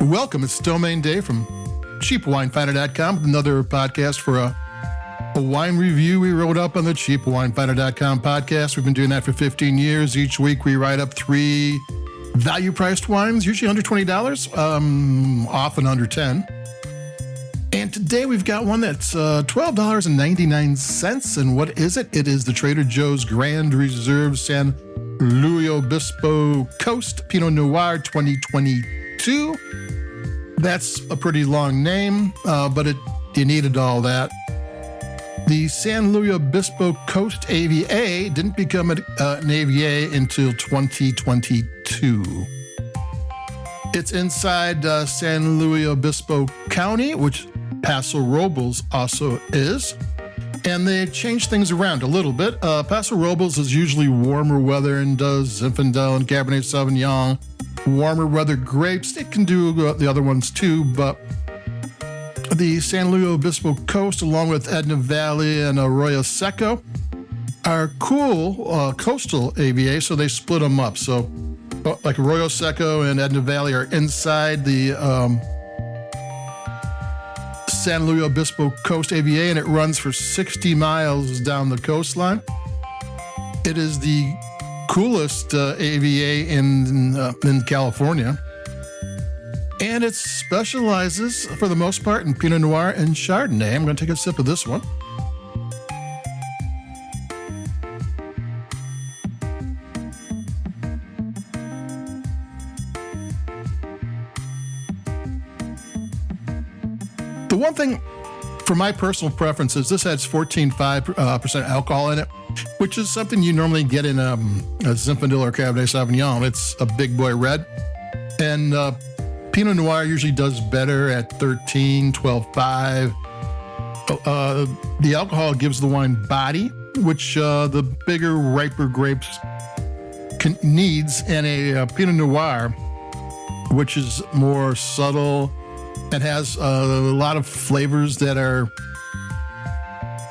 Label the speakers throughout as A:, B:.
A: Welcome. It's Domain Day from CheapWineFinder.com with another podcast for a wine review we wrote up on the CheapWineFinder.com podcast. We've been doing that for 15 years. Each week we write up 3 value-priced wines, usually under $20, often under $10. And today we've got one that's $12.99. And what is it? It is the Trader Joe's Grand Reserve San Luis Obispo Coast Pinot Noir 2022. That's a pretty long name, but you needed all that. The San Luis Obispo Coast AVA didn't become an AVA until 2022. It's inside San Luis Obispo County, which Paso Robles also is. And they changed things around a little bit. Paso Robles is usually warmer weather and does Zinfandel and Cabernet Sauvignon. Warmer weather grapes. It can do the other ones too, but the San Luis Obispo Coast, along with Edna Valley and Arroyo Secco, are cool coastal AVA, so they split them up. So, like Arroyo Secco and Edna Valley are inside the San Luis Obispo Coast AVA, and it runs for 60 miles down the coastline. It is the coolest AVA in California. And it specializes, for the most part, in Pinot Noir and Chardonnay. I'm going to take a sip of this one. The one thing, for my personal preference, is this has 14.5% alcohol in it, which is something you normally get in a Zinfandel or Cabernet Sauvignon. It's a big boy red. And Pinot Noir usually does better at 13, 12.5. The alcohol gives the wine body, which the bigger, riper grapes needs, and a Pinot Noir, which is more subtle and has a lot of flavors that are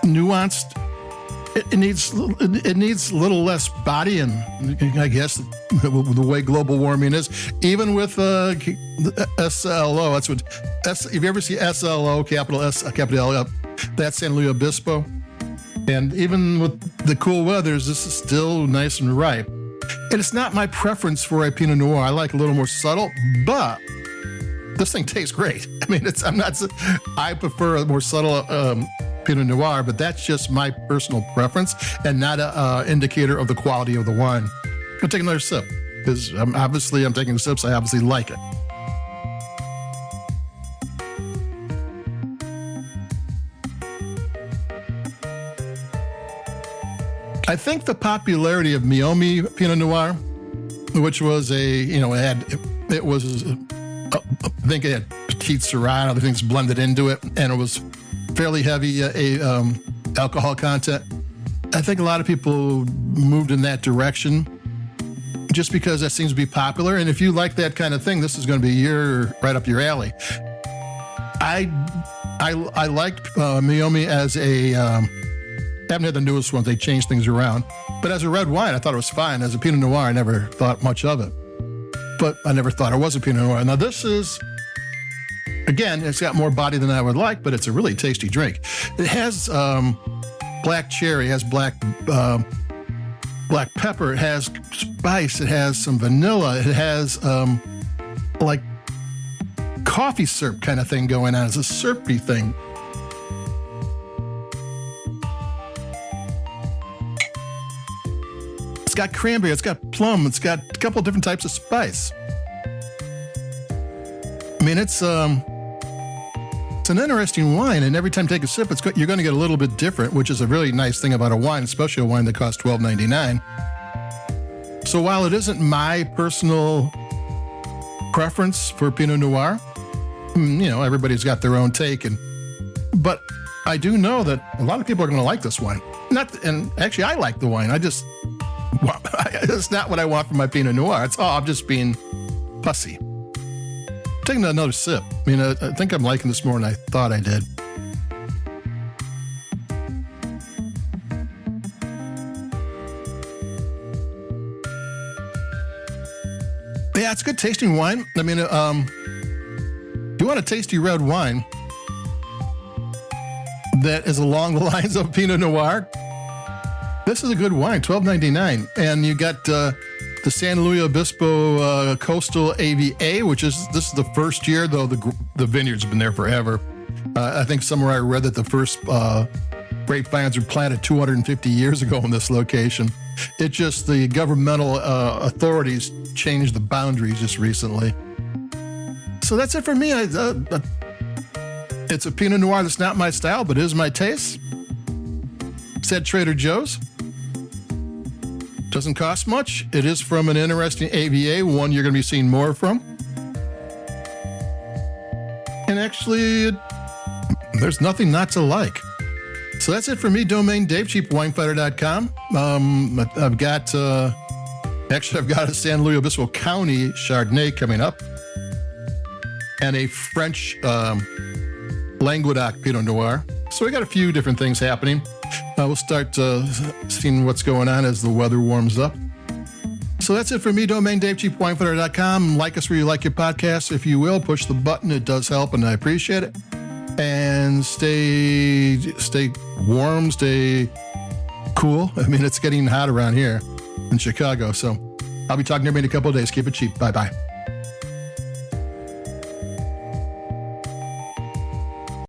A: nuanced. It needs a little less body, and I guess the way global warming is, even with SLO, that's what. If you ever see SLO, capital S, capital L, that's San Luis Obispo, and even with the cool weathers, this is still nice and ripe. And it's not my preference for a Pinot Noir. I like a little more subtle, but this thing tastes great. I mean, I prefer a more subtle Pinot Noir, but that's just my personal preference and not an indicator of the quality of the wine. I'm going to take another sip because I'm taking sips. I obviously like it. I think the popularity of Meiomi Pinot Noir, which was I think it had Petite Syrah, other things blended into it, and it was fairly heavy alcohol content. I think a lot of people moved in that direction just because that seems to be popular. And if you like that kind of thing, this is going to be right up your alley. I liked Meiomi as I haven't had the newest ones. They changed things around. But as a red wine, I thought it was fine. As a Pinot Noir, I never thought much of it. But I never thought it was a Pinot Noir. Now this is, again, it's got more body than I would like, but it's a really tasty drink. It has black cherry, it has black pepper, it has spice, it has some vanilla, it has like coffee syrup kind of thing going on. It's a syrupy thing. It's got cranberry, it's got plum, it's got a couple of different types of spice. I mean, it's an interesting wine, and every time you take a sip, you're going to get a little bit different, which is a really nice thing about a wine, especially a wine that costs $12.99. So while it isn't my personal preference for Pinot Noir, everybody's got their own take, but I do know that a lot of people are going to like this wine. And actually, I like the wine. It's not what I want from my Pinot Noir. I'm just being fussy. Taking another sip. I mean, I think I'm liking this more than I thought I did. Yeah, it's good tasting wine. I mean, want a tasty red wine that is along the lines of Pinot Noir, this is a good wine, $12.99. And you got the San Luis Obispo Coastal AVA, this is the first year, though the vineyard's been there forever. I think somewhere I read that the first grapevines were planted 250 years ago in this location. It just, the governmental authorities changed the boundaries just recently. So that's it for me. It's a Pinot Noir that's not my style, but is my taste. It's at Trader Joe's. Doesn't cost much. It is from an interesting AVA, one you're going to be seeing more from. And actually, there's nothing not to like. So that's it for me, Domain Dave, cheapwinefighter.com. I've got a San Luis Obispo County Chardonnay coming up, and a French Languedoc Pinot Noir. So we got a few different things happening. We'll start seeing what's going on as the weather warms up. So that's it for me, Domain Dave, cheapwinefighter.com. Like us where you like your podcast. If you will, push the button. It does help, and I appreciate it. And stay warm, stay cool. I mean, it's getting hot around here in Chicago. So I'll be talking to everybody in a couple of days. Keep it cheap. Bye-bye.